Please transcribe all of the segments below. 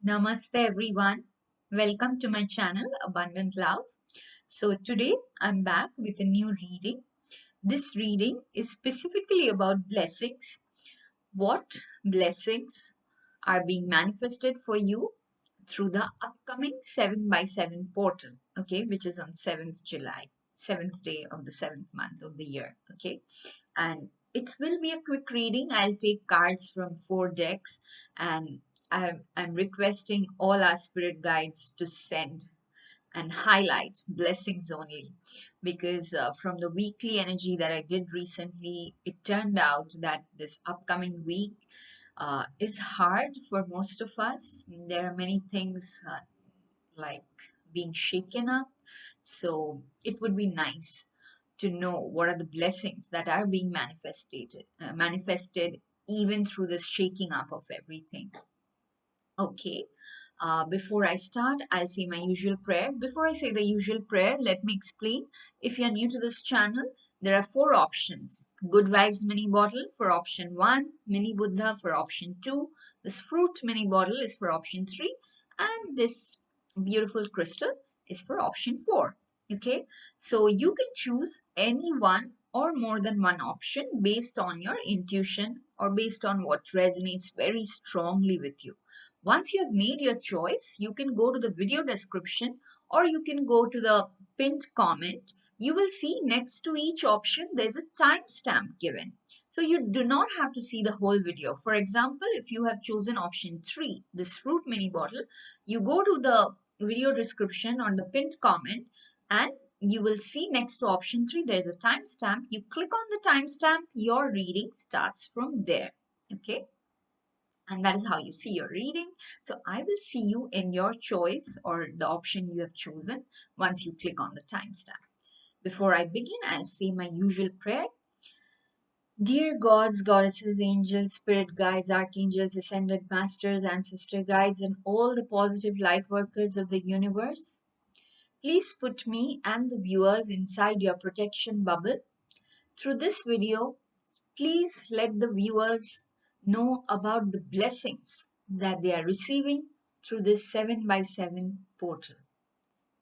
Namaste everyone. Welcome to my channel Abundant Love. So today I'm back with a new reading. This reading is specifically about blessings. What blessings are being manifested for you through the upcoming 7 by 7 portal, okay, which is on 7th July, 7th day of the 7th month of the year, okay? And it will be a quick reading. I'll take cards from 4 decks, and I'm requesting all our spirit guides to send and highlight blessings only, because from the weekly energy that I did recently, it turned out that this upcoming week is hard for most of us. There are many things like being shaken up. So it would be nice to know what are the blessings that are being manifested even through this shaking up of everything. Okay. Before I start, I'll say my usual prayer. Before I say the usual prayer, let me explain. If you're new to this channel, there are 4 options. Good Vibes mini bottle for option 1, Mini Buddha for option 2, this fruit mini bottle is for option 3, and this beautiful crystal is for option 4. Okay, so you can choose any one or more than one option based on your intuition or based on what resonates very strongly with you. Once you have made your choice, you can go to the video description or you can go to the pinned comment. You will see next to each option there's a timestamp given. So you do not have to see the whole video. For example, if you have chosen option 3, this fruit mini bottle, you go to the video description on the pinned comment and you will see next to option 3 there's a timestamp. You click on the timestamp, your reading starts from there. Okay, and that is how you see your reading. So I will see you in your choice or the option you have chosen once you click on the timestamp. Before I begin, I'll say my usual prayer. Dear gods, goddesses, angels, spirit guides, archangels, ascended masters, ancestor guides, and all the positive light workers of the universe, please put me and the viewers inside your protection bubble. Through this video, please let the viewers know about the blessings that they are receiving through this 7 by 7 portal.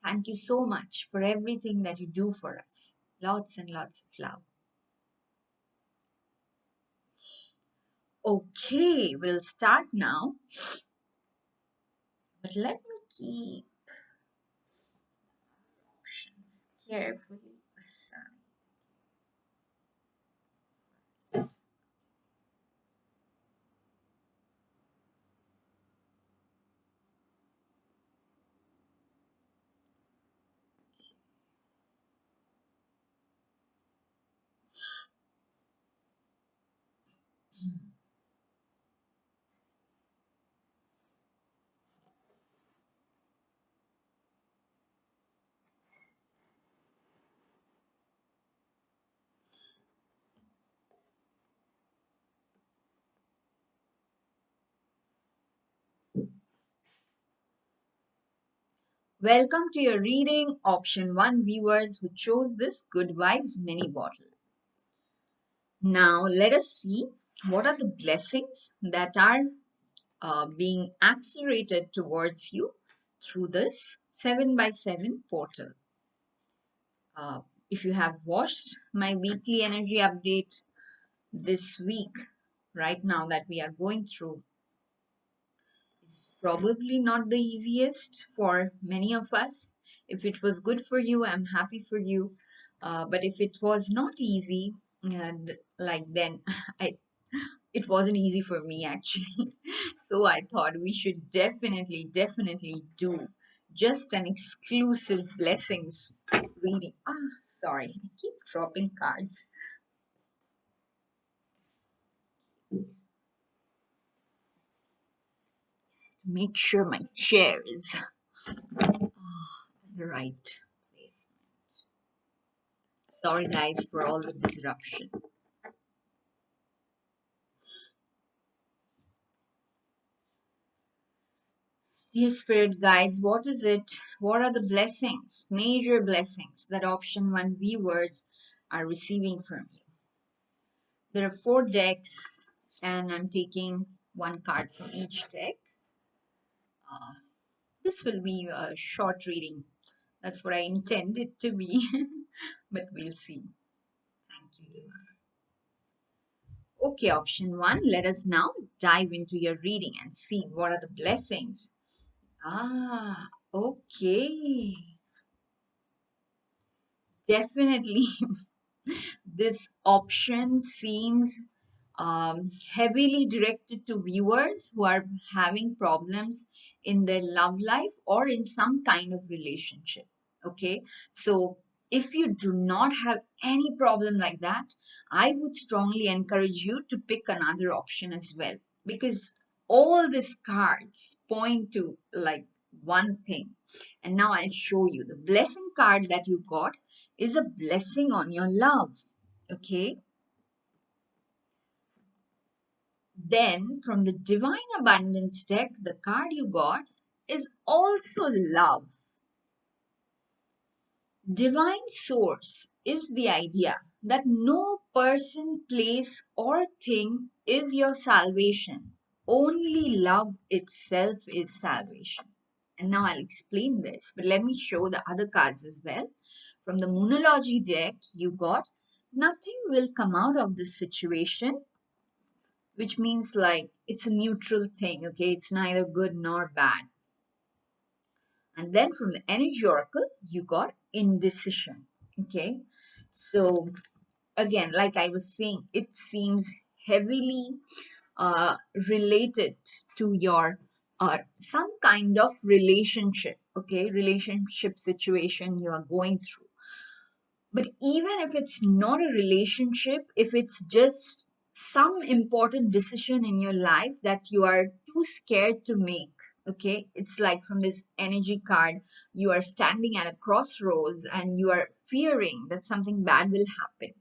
Thank you so much for everything that you do for us. Lots and lots of love. Okay, we'll start now. But let me keep options carefully aside. Welcome to your reading, option 1 viewers who chose this Good Vibes mini bottle. Now let us see what are the blessings that are being accelerated towards you through this 7 by 7 portal. If you have watched my weekly energy update this week, right now that we are going through, is probably not the easiest for many of us. If it was good for you, I'm happy for you. But if it was not easy, then I it wasn't easy for me actually. So I thought we should definitely do just an exclusive blessings reading. Sorry, I keep dropping cards. Make sure my chair is the right place. Sorry guys for all the disruption. Dear spirit guides, what is it? What are the blessings, major blessings that option 1 viewers are receiving from you? There are 4 decks, and I'm taking one card from each deck. Uh, this will be a short reading. That's what I intend it to be, but we'll see. Thank you, Divine. Okay, option one. Let us now dive into your reading and see what are the blessings. Ah, okay. Definitely, this option seems heavily directed to viewers who are having problems in their love life or in some kind of relationship. Okay, so if you do not have any problem like that, I would strongly encourage you to pick another option as well, because all these cards point to like one thing. And now I'll show you the blessing card that you got is a blessing on your love. Okay, then, from the Divine Abundance deck, the card you got is also love. Divine Source is the idea that no person, place, or thing is your salvation. Only love itself is salvation. And now I'll explain this, but let me show the other cards as well. From the Moonology deck, you got nothing will come out of this situation, which means like it's a neutral thing, okay? It's neither good nor bad. And then from the energy oracle, you got indecision, okay? So again, like I was saying, it seems heavily uh, related to your some kind of relationship, okay? Relationship situation you are going through. But even if it's not a relationship, if it's just some important decision in your life that you are too scared to make, okay? It's like from this energy card, you are standing at a crossroads and you are fearing that something bad will happen,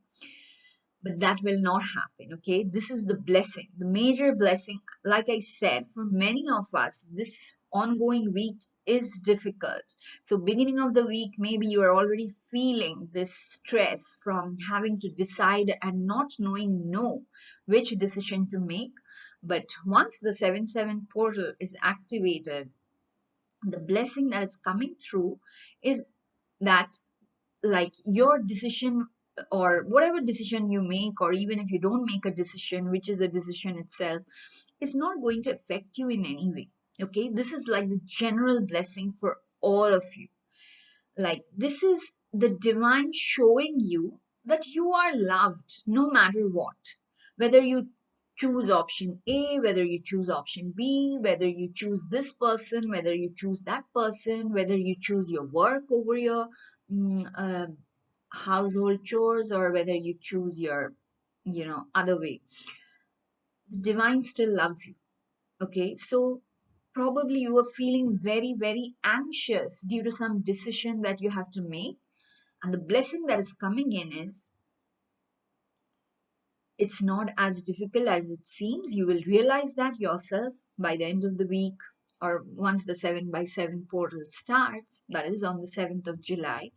but that will not happen. Okay, this is the blessing, the major blessing. Like I said, for many of us this ongoing week is difficult. So beginning of the week, maybe you are already feeling this stress from having to decide and not knowing which decision to make. But once the 7-7 portal is activated, the blessing that is coming through is that like your decision or whatever decision you make, or even if you don't make a decision, which is a decision itself, is not going to affect you in any way. Okay, this is like the general blessing for all of you. Like this is the divine showing you that you are loved no matter what, whether you choose option A, whether you choose option B, whether you choose this person, whether you choose that person, whether you choose your work over your household chores, or whether you choose your other way. The divine still loves you. Okay, so probably you are feeling very very anxious due to some decision that you have to make, and the blessing that is coming in is it's not as difficult as it seems. You will realize that yourself by the end of the week, or once the 7x7 portal starts, that is on the 7th of July,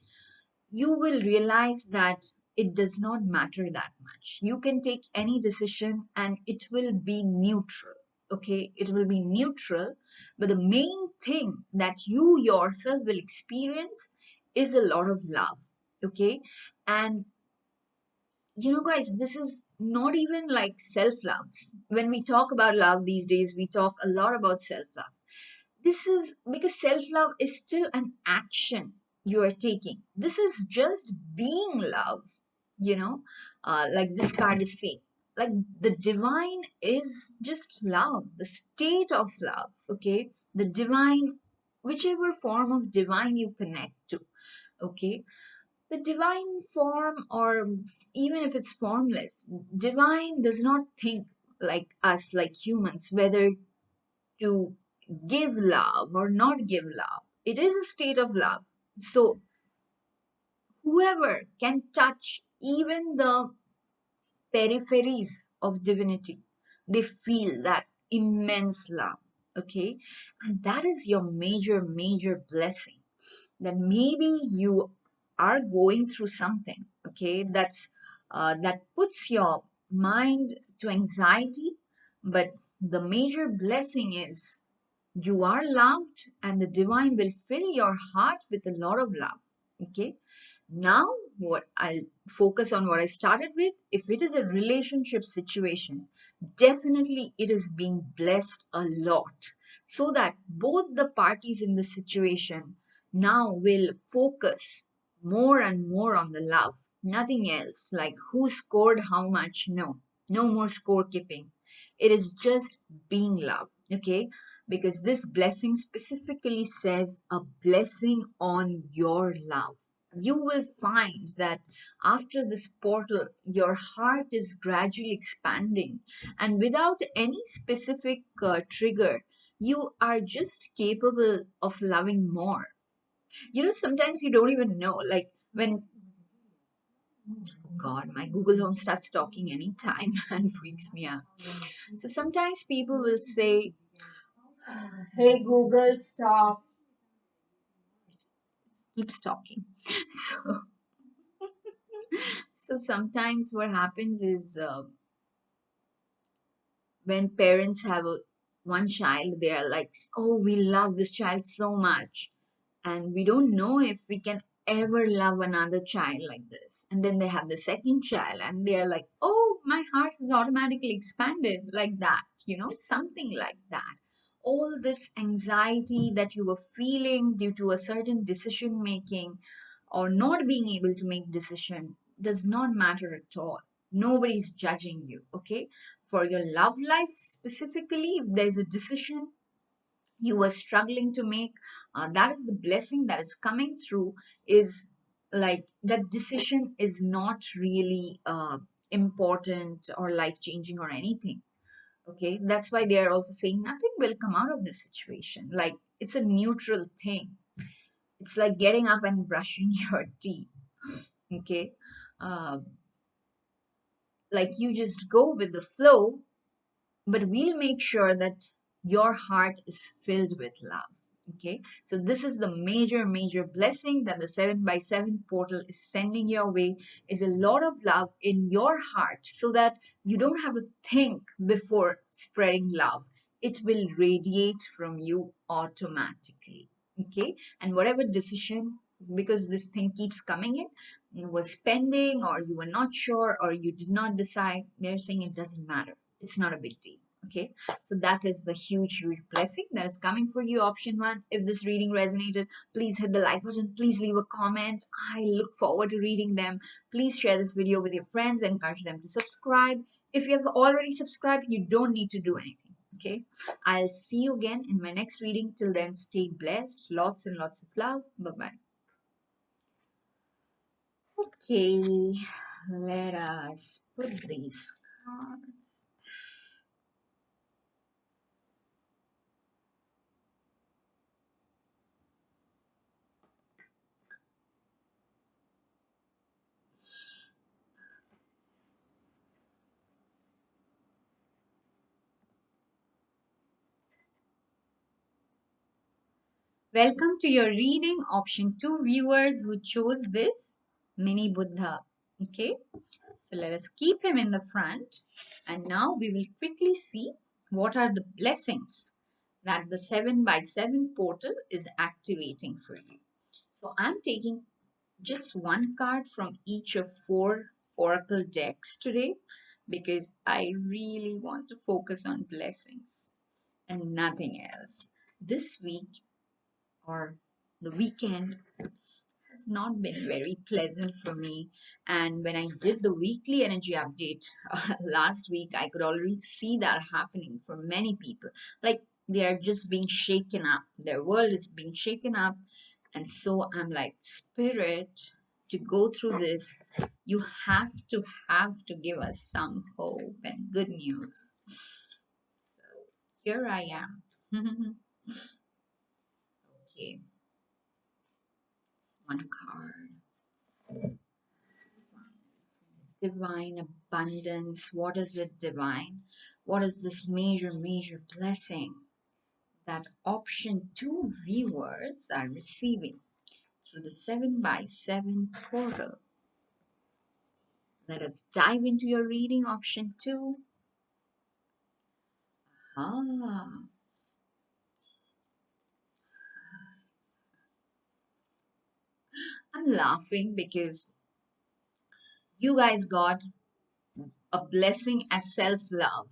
you will realize that it does not matter that much. You can take any decision and it will be neutral. Okay, it will be neutral, but the main thing that you yourself will experience is a lot of love. Okay, and guys, this is not even like self love. When we talk about love these days, we talk a lot about self love. This is because self love is still an action you are taking. This is just being love, like this card is saying. Like the divine is just love, the state of love, okay? The divine, whichever form of divine you connect to, okay? The divine form, or even if it's formless, divine does not think like us, like humans, whether to give love or not give love. It is a state of love. So whoever can touch even the peripheries of divinity, they feel that immense love. Okay, and that is your major major blessing, that maybe you are going through something, okay, that puts your mind to anxiety, but the major blessing is You are loved, and the divine will fill your heart with a lot of love. Okay. Now, what I'll focus on what I started with. If it is a relationship situation, definitely it is being blessed a lot, so that both the parties in the situation now will focus more and more on the love, nothing else like who scored how much. No, no more score keeping. It is just being loved. Okay, because this blessing specifically says a blessing on your love. You will find that after this portal, your heart is gradually expanding, and without any specific trigger, you are just capable of loving more. Sometimes you don't even know, like when, God, my Google Home starts talking anytime and freaks me out. So sometimes people will say, "Hey Google, stop." Keeps talking. So, so sometimes what happens is when parents have one child, they are like, "Oh, we love this child so much," and we don't know if we can ever love another child like this. And then they have the second child, and they are like, "Oh, my heart has automatically expanded like that," something like that. All this anxiety that you were feeling due to a certain decision making or not being able to make decision does not matter at all. Nobody's judging you. Okay, for your love life specifically, if there's a decision you were struggling to make, that is the blessing that is coming through. Is like that decision is not really important or life changing or anything. Okay, that's why they are also saying nothing will come out of this situation. Like, it's a neutral thing. It's like getting up and brushing your teeth. Okay, uh, like you just go with the flow, but we'll make sure that your heart is filled with love. Okay, so this is the major blessing that the 7 by 7 portal is sending your way, is a lot of love in your heart, so that you don't have to think before spreading love. It will radiate from you automatically. Okay, and whatever decision, because this thing keeps coming in, you was pending, or you were not sure, or you did not decide, they're saying it doesn't matter, it's not a big deal. Okay, so that is the huge blessing that is coming for you, option one. If this reading resonated, please hit the like button, please leave a comment. I look forward to reading them. Please share this video with your friends, encourage them to subscribe. If you have already subscribed, you don't need to do anything. Okay, I'll see you again in my next reading. Till then, stay blessed, lots and lots of love. Bye bye. Okay, let us put these cards. Welcome to your reading, option 2 viewers who chose this mini Buddha. Okay, so let us keep him in the front, and now we will quickly see what are the blessings that the 7 by 7 portal is activating for you. So I'm taking just one card from each of 4 oracle decks today, because I really want to focus on blessings and nothing else. This week, or the weekend, has not been very pleasant for me. And when I did the weekly energy update last week, I could already see that happening for many people. Like, they are just being shaken up, their world is being shaken up. And so I'm like, Spirit, to go through this, you have to give us some hope and good news. So here I am. Okay, one card. Divine abundance. What is it, divine? What is this major blessing that option 2 viewers are receiving through the 7 by 7 portal? Let us dive into your reading, option 2. Ah, I'm laughing because you guys got a blessing as self love.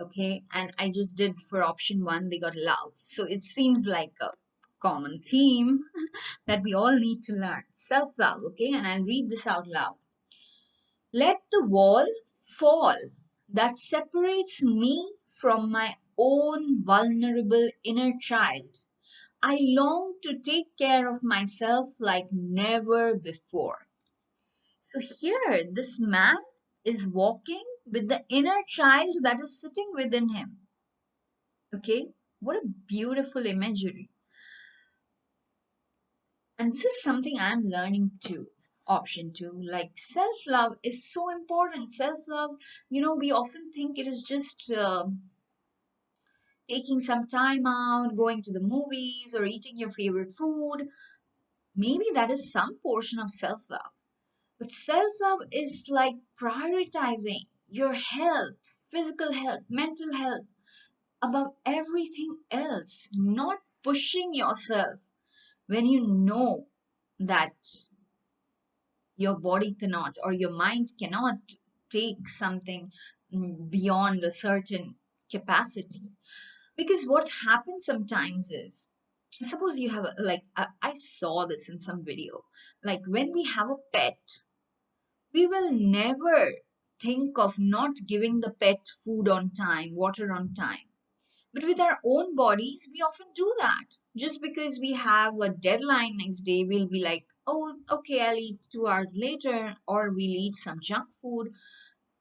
Okay, and I just did for option one, they got love. So it seems like a common theme that we all need to learn self love. Okay, and I'll read this out loud. Let the wall fall that separates me from my own vulnerable inner child. I long to take care of myself like never before. So here, this man is walking with the inner child that is sitting within him. Okay, what a beautiful imagery. And this is something I'm learning too. Option two, like self love is so important. Self love, we often think it is just taking some time out, going to the movies, or eating your favorite food. Maybe that is some portion of self love. But self love is like prioritizing your health, physical health, mental health above everything else, not pushing yourself when you know that your body cannot or your mind cannot take something beyond a certain capacity. Because what happens sometimes is, suppose you have like I saw this in some video, like when we have a pet, we will never think of not giving the pet food on time, water on time. But with our own bodies, we often do that. Just because we have a deadline next day, we'll be like, oh, okay, I'll eat 2 hours later, or we'll eat some junk food,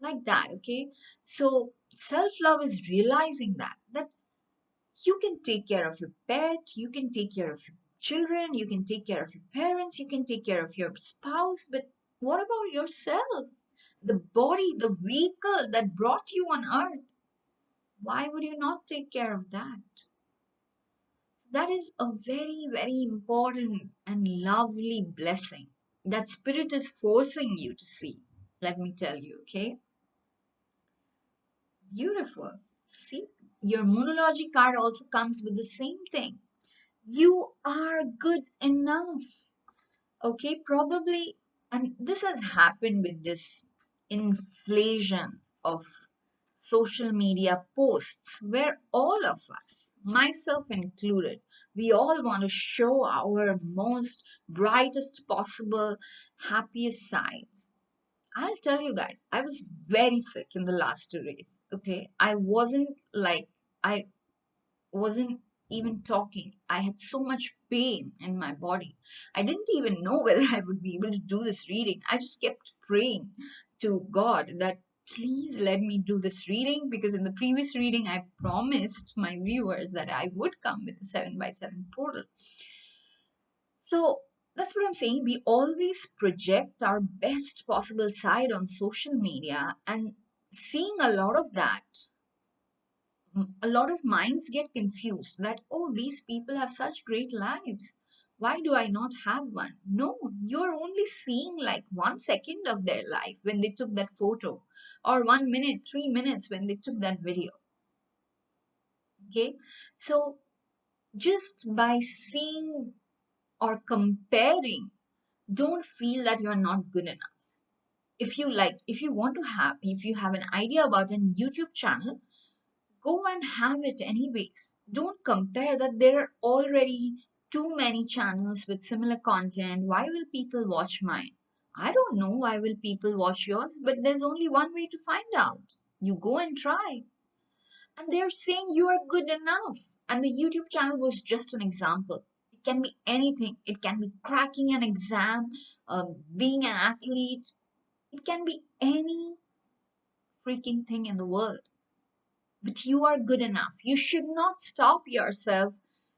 like that, okay? So self love is realizing that you can take care of your pet, you can take care of your children, you can take care of your parents, you can take care of your spouse, but what about yourself? The body, the vehicle that brought you on earth. Why would you not take care of that? That is a very, very important and lovely blessing that spirit is forcing you to see. Let me tell you, okay? Beautiful. See, your moonology card also comes with the same thing. You are good enough. Okay, probably, and this has happened with this inflation of social media posts where all of us, myself included, we all want to show our most brightest possible, happiest sides. I'll tell you guys, I was very sick in the last 2 days. Okay, I I wasn't even talking. I had so much pain in my body. I didn't even know whether I would be able to do this reading. I just kept praying to God that please let me do this reading, because in the previous reading I promised my viewers that I would come with the 7 by 7 portal. So that's what I'm saying. We always project our best possible side on social media, and seeing a lot of that, a lot of minds get confused that, oh, these people have such great lives. Why do I not have one? No, you're only seeing like 1 second of their life when they took that photo, or 1 minute, 3 minutes when they took that video. Okay, so just by seeing or comparing, don't feel that you're not good enough. If you want to have, if you have an idea about a YouTube channel, go and have it anyways. Don't compare that there are already too many channels with similar content. Why will people watch mine? I don't know why will people watch yours, but there's only one way to find out. You go and try. And they're saying you are good enough. And the YouTube channel was just an example. It can be anything. It can be cracking an exam, being an athlete. It can be any freaking thing in the world. But you are good enough. You should not stop yourself.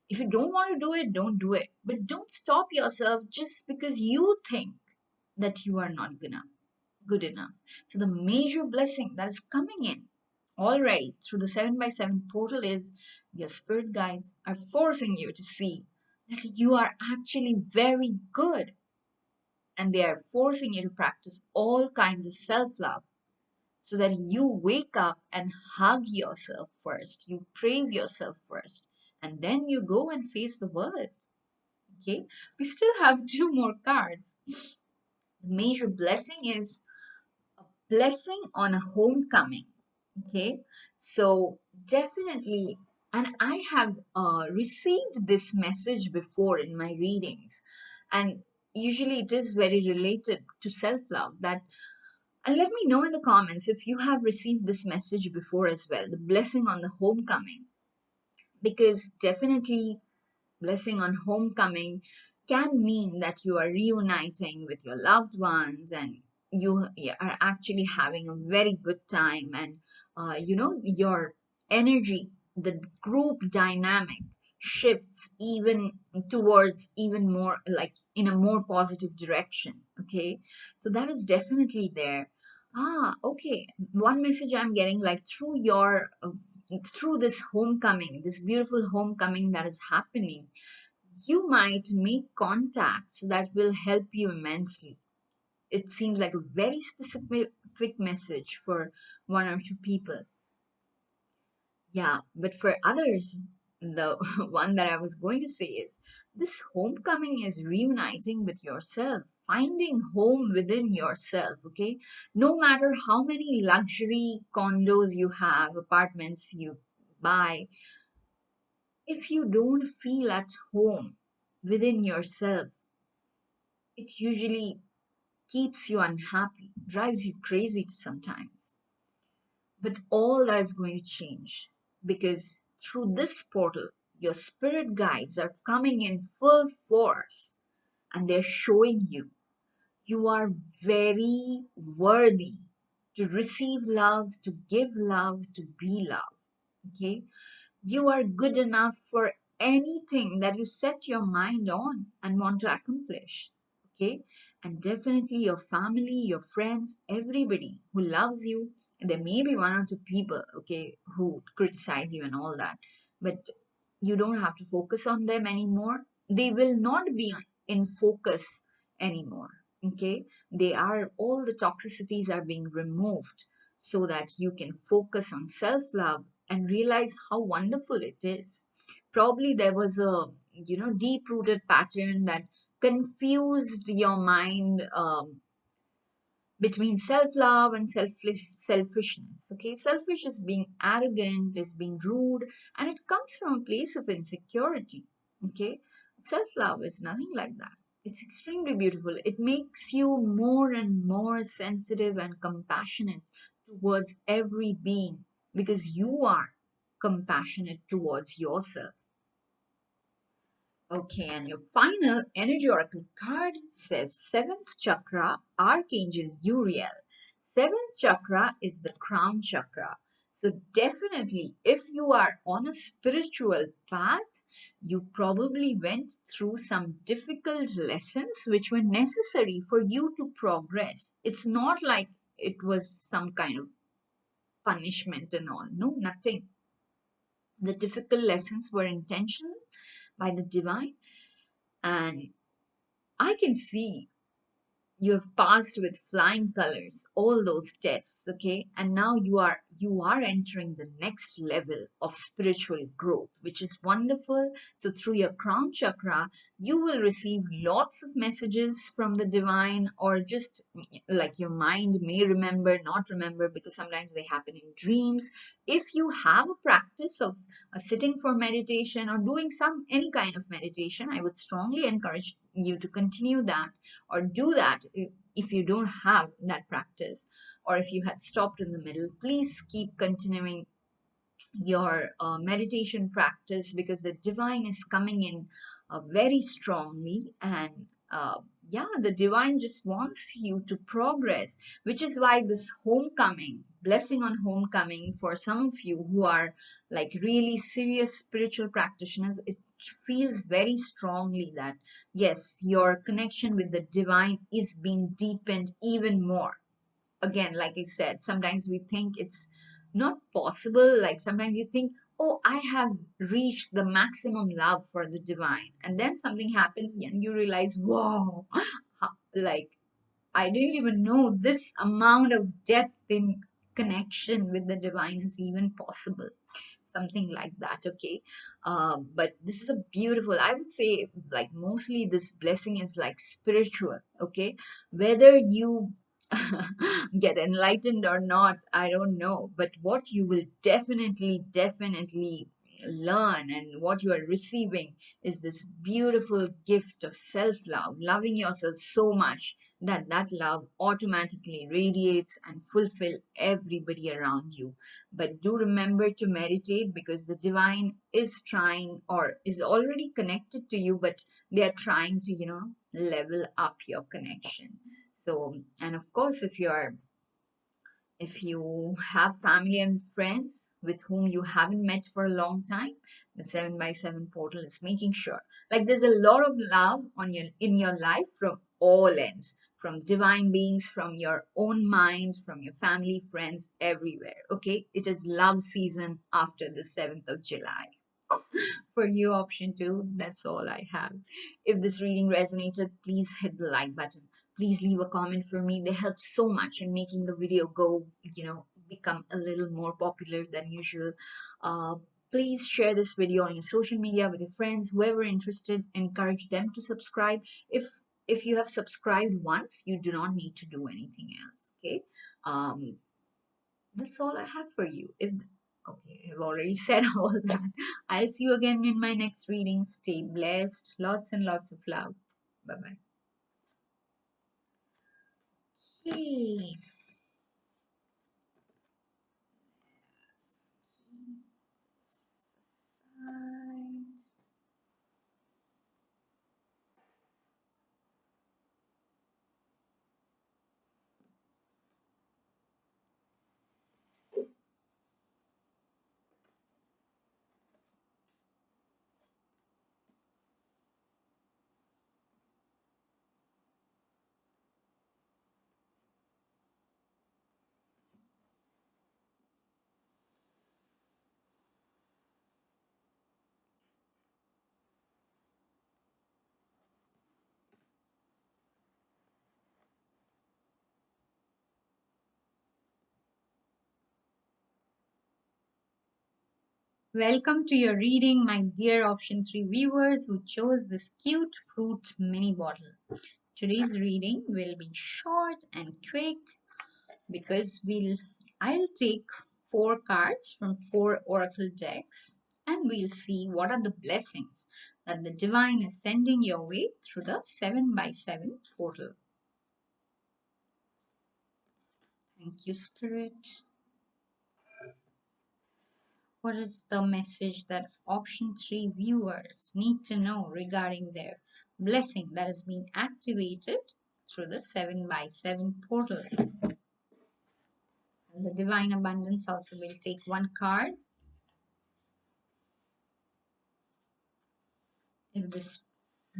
If you don't want to do it, don't do it. But don't stop yourself just because you think that you are not good enough. So the major blessing that is coming in already through the 7 by 7 portal is your spirit guides are forcing you to see that you are actually very good, and they are forcing you to practice all kinds of self-love so that you wake up and hug yourself first. You praise yourself first. And then you go and face the world. Okay, we still have two more cards. The major blessing is blessing on a homecoming. Okay, so definitely, and I have received this message before in my readings, and usually it is very related to self-love. That, and let me know in the comments if you have received this message before as well, the blessing on the homecoming, because definitely blessing on homecoming can mean that you are reuniting with your loved ones, and you are actually having a very good time, and your energy, the group dynamic shifts even towards even more like in a more positive direction. Okay, so that is definitely there. Okay, one message I'm getting, like through this homecoming, this beautiful homecoming that is happening, you might make contacts that will help you immensely. It seems like a very specific message for one or two people. Yeah, but for others, the one that I was going to say is this homecoming is reuniting with yourself, finding home within yourself, okay? No matter how many luxury condos you have, apartments you buy, if you don't feel at home within yourself, it usually keeps you unhappy, drives you crazy sometimes. But all that is going to change because through this portal, your spirit guides are coming in full force and they're showing you you are very worthy to receive love, to give love, to be love. Okay? You are good enough for anything that you set your mind on and want to accomplish. Okay? And definitely your family, your friends, everybody who loves you. And there may be one or two people, okay, who criticize you and all that. But you don't have to focus on them anymore. They will not be in focus anymore. Okay? They are, all the toxicities are being removed so that you can focus on self love and realize how wonderful it is. Probably there was a deep rooted pattern that confused your mind between self-love and selfishness. Okay, selfish is being arrogant, is being rude, and it comes from a place of insecurity. Okay, self-love is nothing like that. It's extremely beautiful. It makes you more and more sensitive and compassionate towards every being because you are compassionate towards yourself. Okay, and your final energy oracle card says seventh chakra, Archangel Uriel. Seventh chakra is the crown chakra. So, definitely, if you are on a spiritual path, you probably went through some difficult lessons which were necessary for you to progress. It's not like it was some kind of punishment and all. No, nothing. The difficult lessons were intentional by the divine, and I can see you have passed with flying colors all those tests, okay, and now you are entering the next level of spiritual growth, which is wonderful. So through your crown chakra you will receive lots of messages from the divine, or just like your mind may remember, not remember, because sometimes they happen in dreams. If you have a practice of sitting for meditation or doing some any kind of meditation, I would strongly encourage you to continue that or do that. If you don't have that practice, or if you had stopped in the middle, please keep continuing your meditation practice, because the divine is coming in very strongly, and yeah, the divine just wants you to progress, which is why this homecoming, blessing on homecoming, for some of you who are like really serious spiritual practitioners, it feels very strongly that yes, your connection with the divine is being deepened even more. Again, like I said, sometimes we think it's not possible. Like sometimes you think, oh, I have reached the maximum love for the divine. And then something happens and you realize, wow, like I didn't even know this amount of depth in connection with the divine is even possible. something like that. Okay. But this is a beautiful, I would say, like mostly this blessing is like spiritual. Okay. Whether you get enlightened or not, I don't know, but what you will definitely learn and what you are receiving is this beautiful gift of self love, loving yourself so much that that love automatically radiates and fulfill everybody around you. But do remember to meditate, because the divine is trying or is already connected to you, but they are trying to, level up your connection. So, and of course, if you have family and friends with whom you haven't met for a long time, the 7 by 7 portal is making sure, like, there's a lot of love in your life from all ends, from divine beings, from your own mind, from your family, friends, everywhere. Okay, it is love season after the 7th of July for you. Option two. That's all I have. If this reading resonated, please hit the like button. Please leave a comment for me. They help so much in making the video go, become a little more popular than usual. Uh, Please share this video on your social media with your friends, whoever interested. Encourage them to subscribe. If you have subscribed once, you do not need to do anything else. Okay. Um, that's all I have for you. If okay, I've already said all that. I'll see you again in my next reading. Stay blessed. Lots and lots of love. Bye bye. Hey. Welcome to your reading, my dear option 3 viewers who chose this cute fruit mini bottle. Today's reading will be short and quick because I'll take 4 cards from 4 oracle decks, and we'll see what are the blessings that the divine is sending your way through the 7 by 7 portal. Thank you, Spirit. What is the message that option 3 viewers need to know regarding their blessing that is being activated through the 7 by 7 portal? And the divine abundance also will take 1 card. If this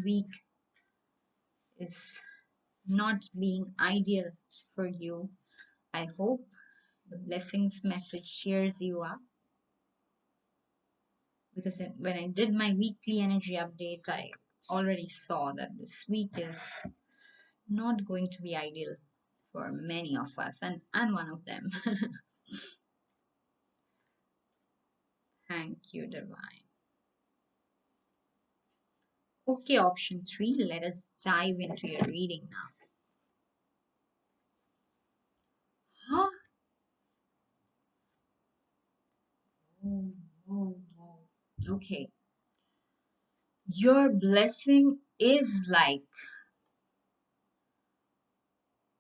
week is not being ideal for you, I hope the blessings message cheers you up, because when I did my weekly energy update, I already saw that this week is not going to be ideal for many of us, and I'm one of them. Thank you, divine. Okay, option 3, let us dive into your reading now. Huh? Oh, oh, oh. Okay, your blessing is like,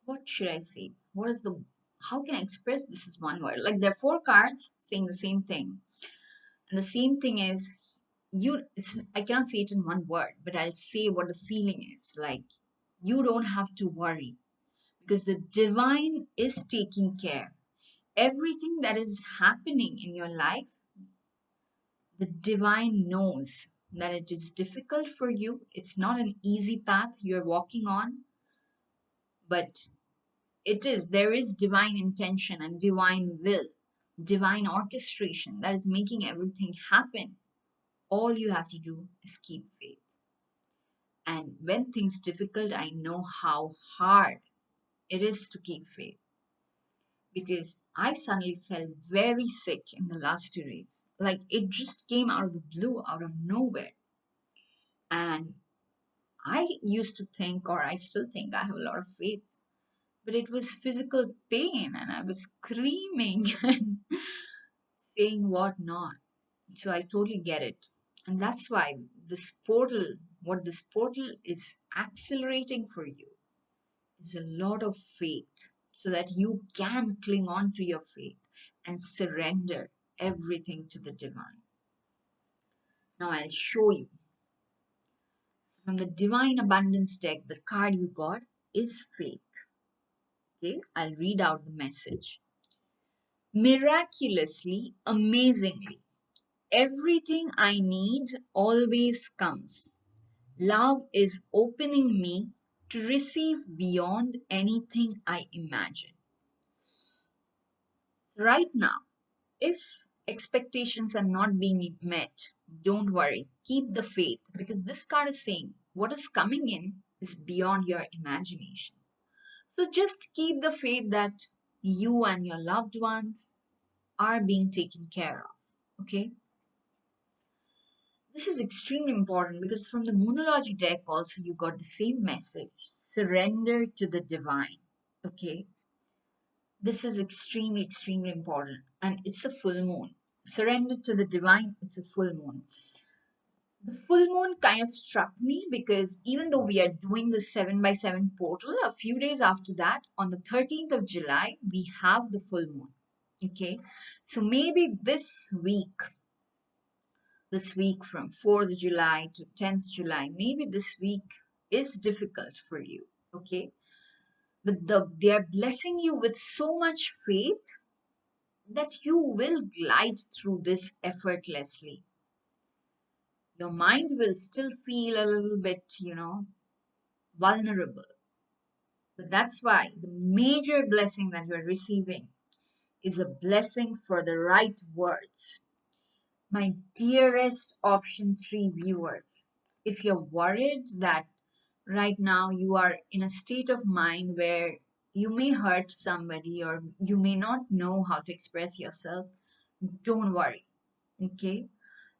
what should I say? What is the, how can I express this as one word? Like, there are 4 cards saying the same thing. And the same thing is, I cannot say it in one word, but I'll say what the feeling is. Like, you don't have to worry, because the divine is taking care. Everything that is happening in your life, the divine knows that it is difficult for you. It's not an easy path you're walking on, but there is divine intention and divine will, divine orchestration that is making everything happen. All you have to do is keep faith. And when things difficult, I know how hard it is to keep faith. because I suddenly felt very sick in the last 2 days. Like it just came out of the blue, out of nowhere. And I used to think, or I still think, I have a lot of faith, but it was physical pain, and I was screaming and saying what not. So I totally get it. And that's why this portal, what this portal is accelerating for you, is a lot of faith so that you can cling on to your faith and surrender everything to the divine. Now I'll show you. So from the Divine Abundance deck, the card you got is faith. Okay, I'll read out the message. Miraculously, amazingly, everything I need always comes. Love is opening me to receive beyond anything I imagine. Right now, if expectations are not being met, don't worry. Keep the faith because this card is saying what is coming in is beyond your imagination. So just keep the faith that you and your loved ones are being taken care of. Okay? This is extremely important because from the Moonology deck also you got the same message. Surrender to the divine. Okay? This is extremely important. And it's a full moon. Surrender to the divine, it's a full moon. The full moon kind of struck me because even though we are doing the 7 by 7 portal, a few days after that, on the 13th of July, we have the full moon. Okay, so maybe this week from 4th July to 10th July, maybe this week is difficult for you. Okay, but they are blessing you with so much faith that you will glide through this effortlessly. Your mind will still feel a little bit, vulnerable. But that's why the major blessing that you're receiving is a blessing for the right words. My dearest option 3 viewers, if you're worried that right now you are in a state of mind where you may hurt somebody or you may not know how to express yourself, don't worry. Okay?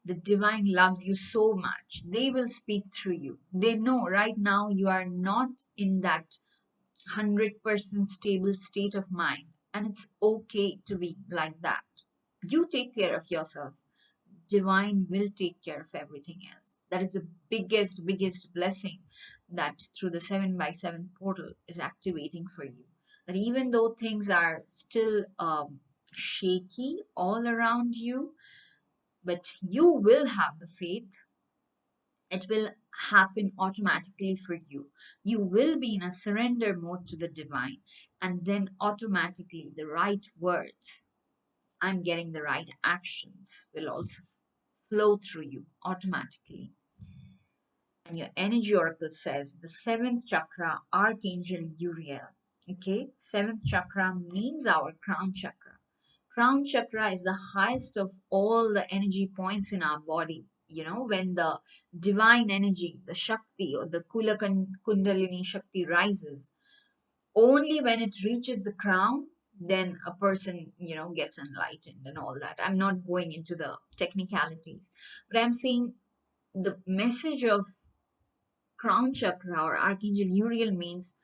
The divine loves you so much. They will speak through you. They know right now you are not in that 100% stable state of mind. And it's okay to be like that. You take care of yourself. Divine will take care of everything else. That is the biggest blessing that through the 7 by 7 portal is activating for you. That even though things are still shaky all around you, but you will have the faith. It will happen automatically for you. You will be in a surrender mode to the divine, and then automatically the right words, I'm getting the right actions, will also flow through you automatically. And your energy oracle says the seventh chakra, Archangel Uriel. Okay, seventh chakra means our crown chakra. Crown chakra is the highest of all the energy points in our body. When the divine energy, the Shakti or the Kundalini Shakti rises, only when it reaches the crown, then a person, gets enlightened and all that. I'm not going into the technicalities, but I'm saying the message of crown chakra or Archangel Uriel means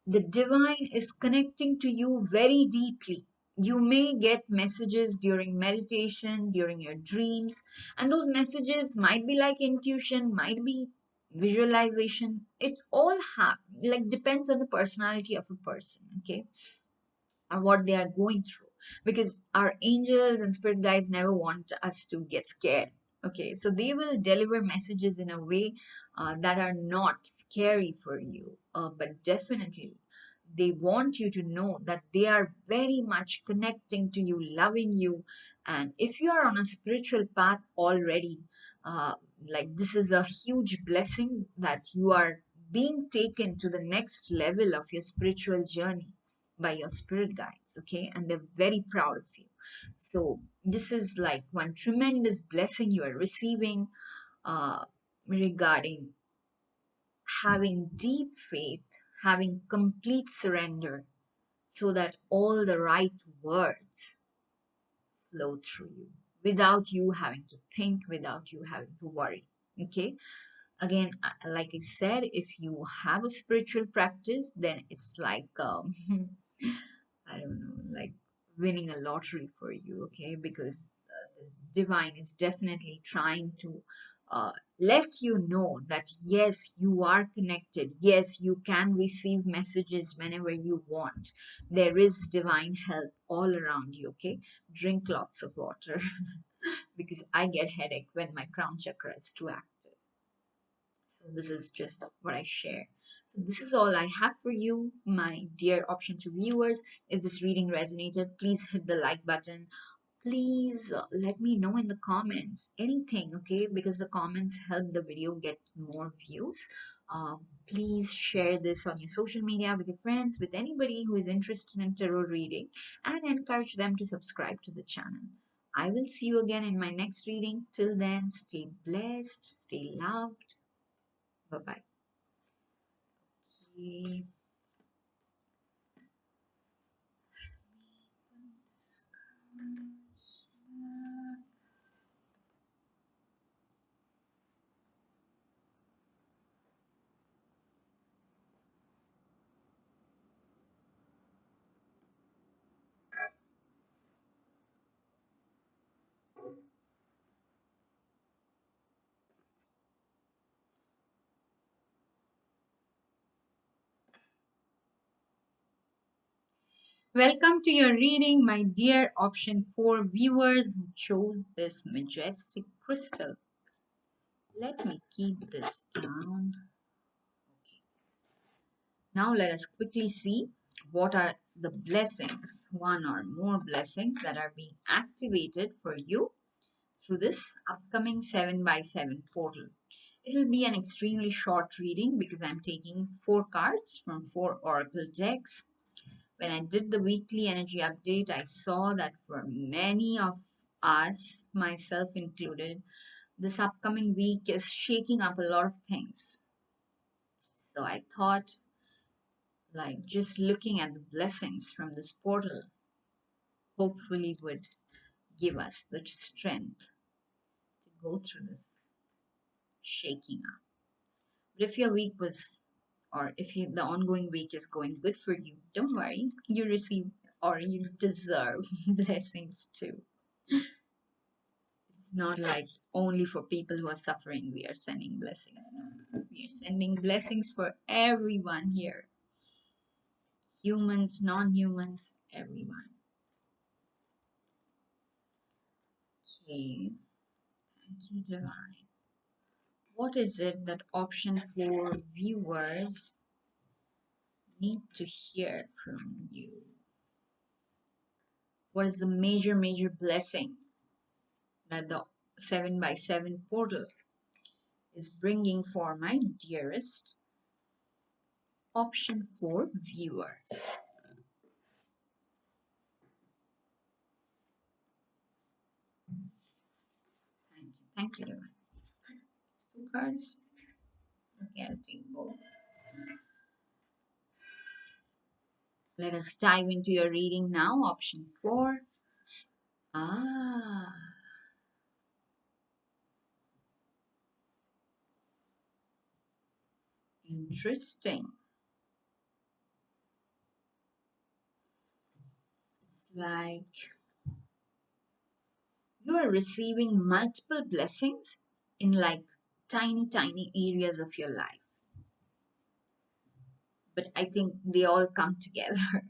the divine is connecting to you very deeply. You may get messages during meditation, during your dreams, and those messages might be like intuition, might be visualization. It all depends on the personality of a person, okay? Or what they are going through, because our angels and spirit guides never want us to get scared. Okay, so they will deliver messages in a way that are not scary for you, but definitely they want you to know that they are very much connecting to you, loving you. And if you are on a spiritual path already, uh, this is a huge blessing that you are being taken to the next level of your spiritual journey by your spirit guides, okay? And they're very proud of you. So this is like one tremendous blessing you are receiving regarding having deep faith, having complete surrender, so that all the right words flow through you without you having to think, without you having to worry. Okay. Again, like I said, if you have a spiritual practice, then it's like, I don't know, like winning a lottery for you, okay? Because the divine is definitely trying to let you know that yes, you are connected. Yes, you can receive messages whenever you want. There is divine help all around you, okay? Drink lots of water because I get headache when my crown chakra is too active. So this is just what I share. So this is all I have for you, my dear options reviewers. If this reading resonated, please hit the like button. Please let me know in the comments anything, okay? Because the comments help the video get more views. Please share this on your social media with your friends, with anybody who is interested in tarot reading, and encourage them to subscribe to the channel. I will see you again in my next reading. Till then, stay blessed, stay loved. Bye bye. Welcome to your reading, my dear option 4 viewers who chose this majestic crystal. Let me keep this down. Now let us quickly see what are the blessings, one or more blessings that are being activated for you through this upcoming 7 by 7 portal. It will be an extremely short reading because I'm taking 4 cards from 4 oracle decks. When I did the weekly energy update, I saw that for many of us, myself included, this upcoming week is shaking up a lot of things. So I thought, like, just looking at the blessings from this portal hopefully would give us the strength to go through this shaking up. But if your week was, or if the ongoing week is going good for you, don't worry, you receive or you deserve blessings too. It's not like only for people who are suffering we are sending blessings. No, we are sending blessings for everyone here. Humans, non-humans, everyone. Okay, thank you, Divine. What is it that option 4 viewers need to hear from you? What is the major blessing that the 7 by 7 portal is bringing for my dearest option 4 viewers? Thank you, Divine. 2 cards. Okay, I'll take both. Let us dive into your reading now. Option 4. Ah, interesting. It's like you are receiving multiple blessings in like tiny areas of your life. But I think they all come together.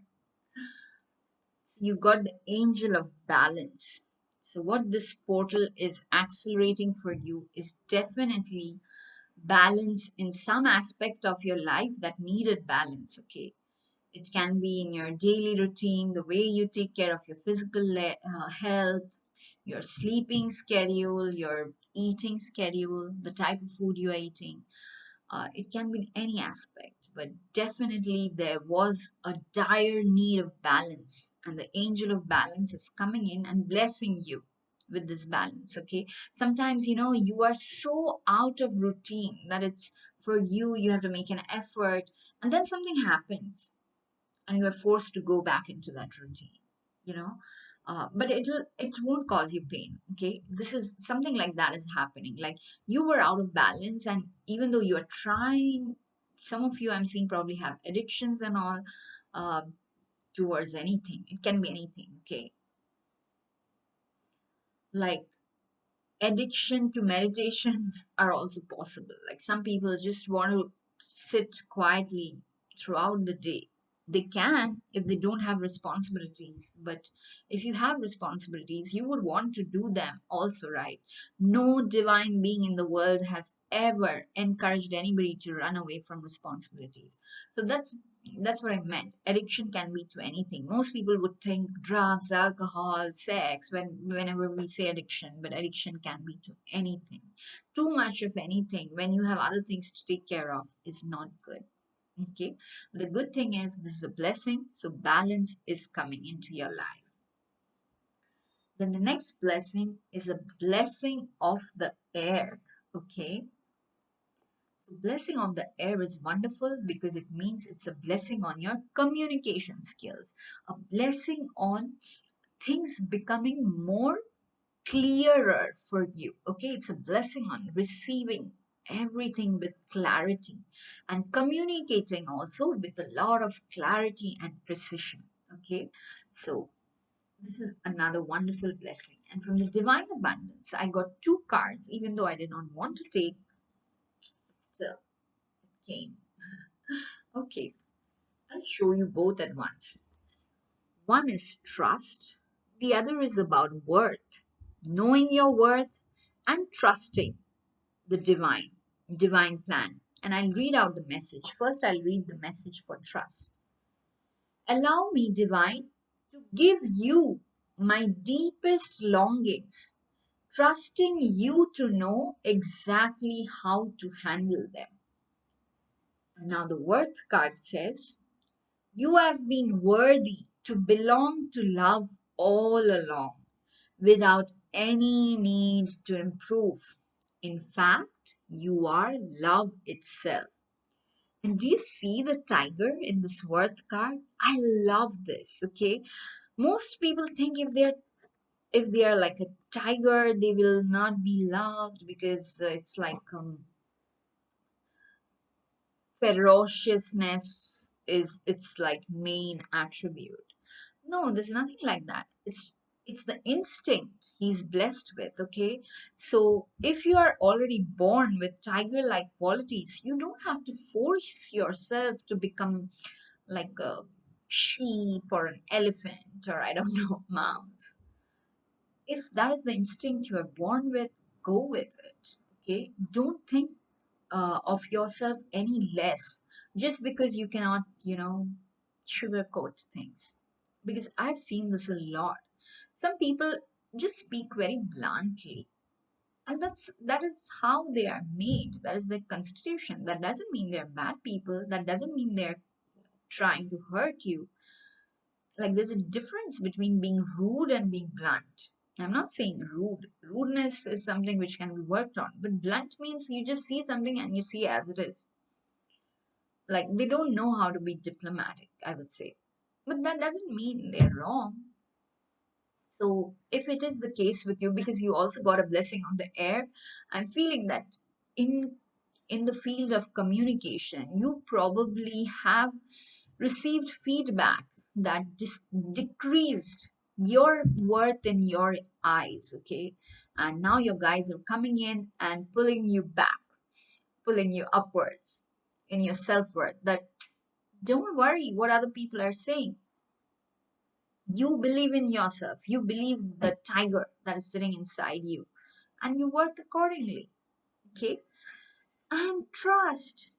So you got the angel of balance. So what this portal is accelerating for you is definitely balance in some aspect of your life that needed balance, okay? It can be in your daily routine, the way you take care of your physical health, your sleeping schedule, your eating schedule, the type of food you are eating. It can be in any aspect, but definitely there was a dire need of balance, and the angel of balance is coming in and blessing you with this balance. Okay, sometimes you are so out of routine that it's for you, you have to make an effort, and then something happens and you are forced to go back into that routine, you know. But it won't cause you pain. Okay, this is something like that is happening. Like you were out of balance, and even though you are trying, some of you I'm seeing probably have addictions and all, uh, towards anything. It can be anything. Okay, like addiction to meditations are also possible. Like some people just want to sit quietly throughout the day. They can if they don't have responsibilities. But if you have responsibilities, you would want to do them also, right? No divine being in the world has ever encouraged anybody to run away from responsibilities. So that's what I meant. Addiction can be to anything. Most people would think drugs, alcohol, sex whenever we say addiction, but addiction can be to anything. Too much of anything when you have other things to take care of is not good. Okay. The good thing is this is a blessing, so balance is coming into your life. Then the next blessing is a blessing of the air. Okay. So blessing of the air is wonderful because it means it's a blessing on your communication skills, a blessing on things becoming more clearer for you. Okay, it's a blessing on receiving everything with clarity and communicating also with a lot of clarity and precision. Okay, so this is another wonderful blessing. And from the divine abundance, I got two cards, even though I did not want to take, still it came. Okay, I'll show you both at once. One is trust, the other is about worth, knowing your worth and trusting the divine plan. And I'll read out the message. First, I'll read the message for trust. Allow me, divine, to give you my deepest longings, trusting you to know exactly how to handle them. And now, the worth card says, you have been worthy to belong to love all along without any need to improve. In fact, you are love itself. And do you see the tiger in this worth card? I love this, okay? Most people think if they are like a tiger, they will not be loved because it's like ferociousness is its like main attribute. No, there's nothing like that. It's the instinct he's blessed with, okay? So if you are already born with tiger-like qualities, you don't have to force yourself to become like a sheep or an elephant or I don't know, mouse. If that is the instinct you are born with, go with it. Okay, don't think of yourself any less just because you cannot, sugarcoat things. Because I've seen this a lot. Some people just speak very bluntly, and that is how they are made. That is their constitution. That doesn't mean they're bad people. That doesn't mean they're trying to hurt you. Like there's a difference between being rude and being blunt. I'm not saying rude. Rudeness is something which can be worked on, but blunt means you just see something and you see as it is. Like they don't know how to be diplomatic, I would say. But that doesn't mean they're wrong. So if it is the case with you, because you also got a blessing on the air, I'm feeling that in in the field of communication, you probably have received feedback that decreased your worth in your eyes, okay? And now your guys are coming in and pulling you back, pulling you upwards in your self-worth. That don't worry what other people are saying. You believe in yourself. You believe the tiger that is sitting inside you, and you work accordingly, okay? And trust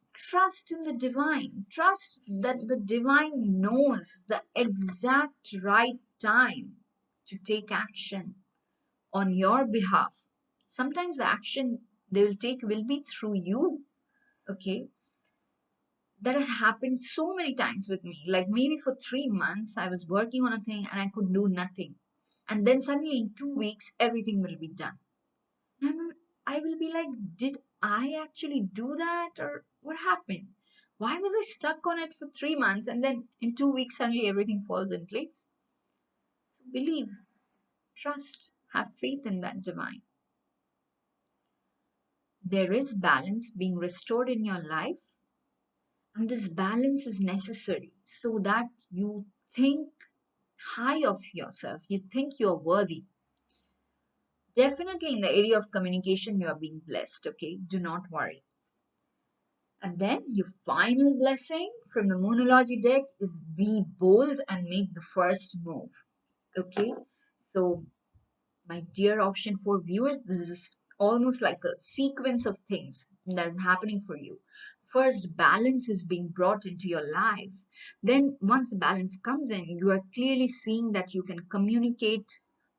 in the divine. Trust that the divine knows the exact right time to take action on your behalf. Sometimes the action they will take will be through you, okay? That has happened so many times with me. Like maybe for 3 months, I was working on a thing and I could do nothing. And then suddenly in 2 weeks, everything will be done. And I will be like, did I actually do that or what happened? Why was I stuck on it for 3 months and then in 2 weeks suddenly everything falls in place? So believe, trust, have faith in that divine. There is balance being restored in your life, and this balance is necessary so that you think high of yourself, you think you're worthy. Definitely in the area of communication, you are being blessed, okay? Do not worry. And then your final blessing from the Moonology deck is be bold and make the first move. Okay, so my dear option for viewers, this is almost like a sequence of things that is happening for you. First, balance is being brought into your life. Then, once the balance comes in, you are clearly seeing that you can communicate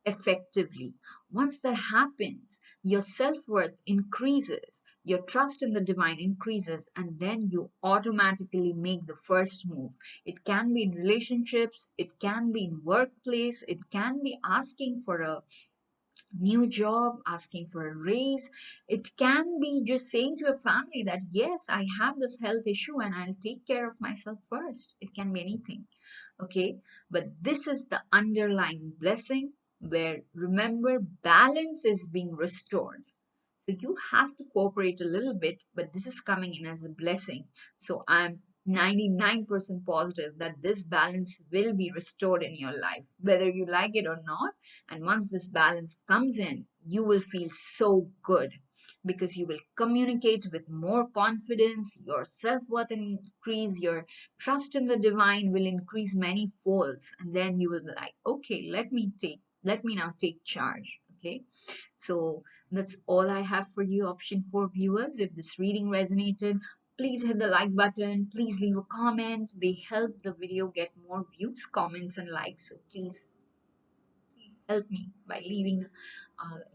effectively. Once that happens, your self worth increases, your trust in the divine increases, and then you automatically make the first move. It can be in relationships, it can be in workplace, it can be asking for a new job, asking for a raise. It can be just saying to your family that, yes, I have this health issue and I'll take care of myself first. It can be anything. Okay. But this is the underlying blessing where, remember, balance is being restored. So you have to cooperate a little bit, but this is coming in as a blessing. So I'm 99% positive that this balance will be restored in your life, whether you like it or not. And once this balance comes in, you will feel so good because you will communicate with more confidence, your self worth increase, your trust in the divine will increase many folds. And then you will be like, okay, let me now take charge. Okay. So that's all I have for you, option 4 viewers. If this reading resonated, please hit the like button. Please leave a comment. They help the video get more views, comments, and likes. So please help me by leaving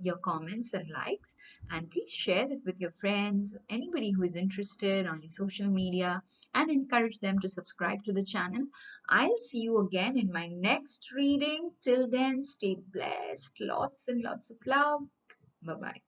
your comments and likes. And please share it with your friends, anybody who is interested on your social media, and encourage them to subscribe to the channel. I'll see you again in my next reading. Till then, stay blessed. Lots and lots of love. Bye bye.